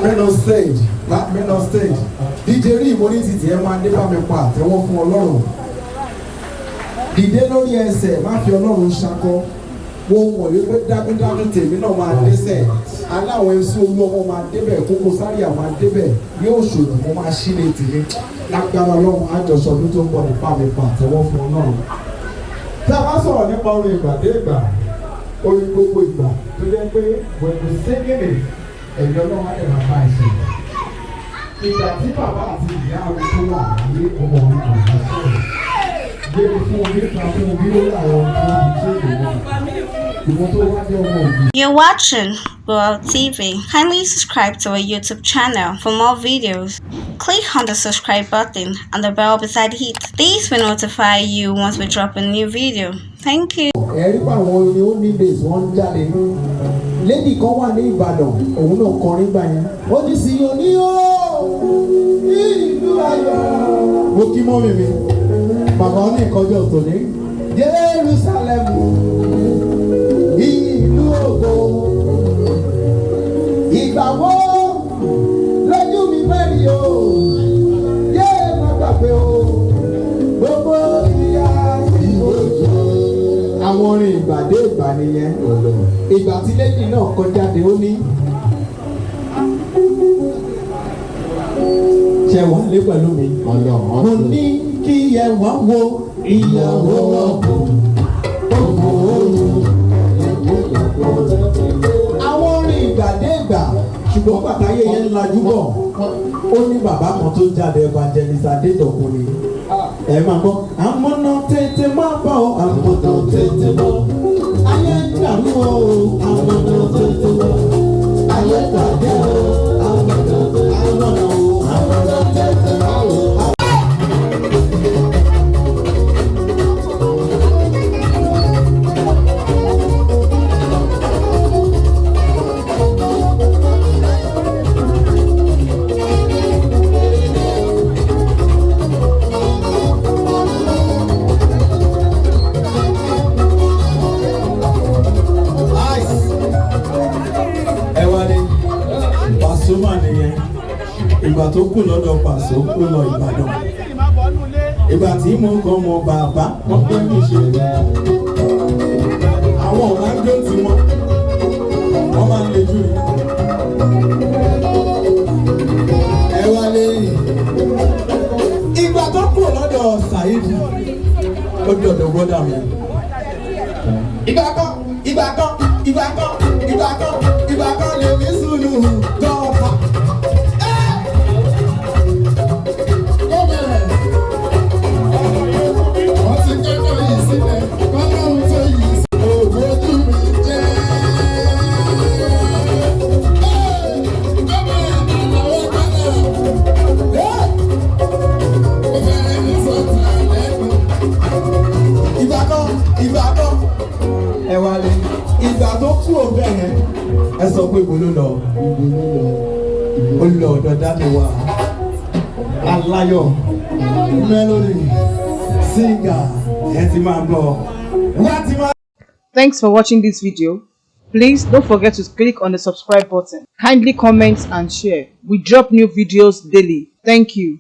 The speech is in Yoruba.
Men on stage, black men on stage. DJ rí ìmọ̀lẹ́sì tí ẹ máa dé bá mi pa àtẹ́wọ́ fún Ọlọ́run. Dìde lórí ẹsẹ̀ má fi Ọlọ́run ṣakọ. Wọ́n mọ̀ wípé dájúdájú tèmi náà máa dẹ́sẹ̀. Aláwọ̀ ẹ̀sùn olú ọmọ máa débẹ̀, Kókó Zaria máa débẹ̀. Yóò ṣòro mo máa ṣí lè tèmi. Lágbára Ọlọ́run àjọṣọ ọdún tó ń bọ̀ nípa mi pa àtẹ́wọ́ fún Ọlọ́run. Tí a bá sọ̀rọ̀ nípa orin ìgbà dé ìgbà, orin gbogbo ìgbà tó jẹ́ pé when we sing it, ẹ̀mí Ọlọ́run á lè máa bá ẹ̀ṣẹ̀. Ìgbà tí bàbá àti ìyá àwọn tó wà ní ọmọ orin kò ní sọ̀rọ̀. Gbèrè fún omi kan fún omi ó láwọn tó ń ṣe ìwọ̀n tó wá jẹ́ ọmọ òbí. You're watching GboahTv. Kindly subscribe to our YouTube channel for more videos. Click on the subscribe button and the bell beside it. This will notify you once we drop a new video. Thank you. Ẹ̀rí pa àwọn orin ó ní base wọ́n ń jáde ní. Lady kan wà ní Ìbàdàn, òun náà kọrin gbà yẹn. Ó ti sì yàn ní ìlú ayọ̀. Mo kí mọ́ mi. Bàbá ó ní ìkọjọ́ òtòní. Jerusalem, ìlú ògo. Ìgbà wo lójú mi mẹ́rin o? Yé má gbàgbé o. Gbogbo ìyá ìwòjò. Àwọn orin ìgbà dé ìgbà nìyẹn. Ìgbà tí lẹ́yìn náà kọjá dé ó ní. Ṣé wà lé pẹ̀lú mi? Mo ní kí ẹ wá wo ìyàwó ọ̀bùn. Àwọn orin ìgbà dé ìgbà ṣùgbọ́n pàtàkì yẹn ń lajú bọ̀. Ó ní bàbá kan tó jáde evangelist Adédọ̀kun ni. Ẹ máa gbọ́. Àmọ̀nà tètè máa bọ̀ ọ́. Àmọ̀nà tètè bọ̀. Ayé ń dàrú o. Àmọ̀nà tètè bọ̀. Ayé gbàgbé o. Àmọ̀nà tètè bọ̀. Àmọ̀nà tètè bọ̀. Ìgbà tó kù lọ́dọ̀ Pàṣọ ó lọ Ìbàdàn. Ìgbà tí mo kọ́ mọ bàbá wọ́n pé mi ṣe. Àwọn ọ̀gá ń jó tí wọ́n máa ń le jù. Ẹ wá lẹ́yìn. Ìgbà tó kù lọ́dọ̀ Saidi ó di ọ̀dọ̀ brọ́dà mi. Ìgbà kan lè ní sùúrù dọ́ọ̀fà. Ìgbà tó kú ọbẹ̀ yẹn ẹ sọ pé ibo ló lọ ó lọ ọ̀dọ̀ dáni wa aláyọ̀ melody singer ẹ ti máa gbọ́ wá ti máa. Thanks for watching this video. Please don't forget to click on the subscribe button. Kindly comment and share. We drop new videos daily. Thank you.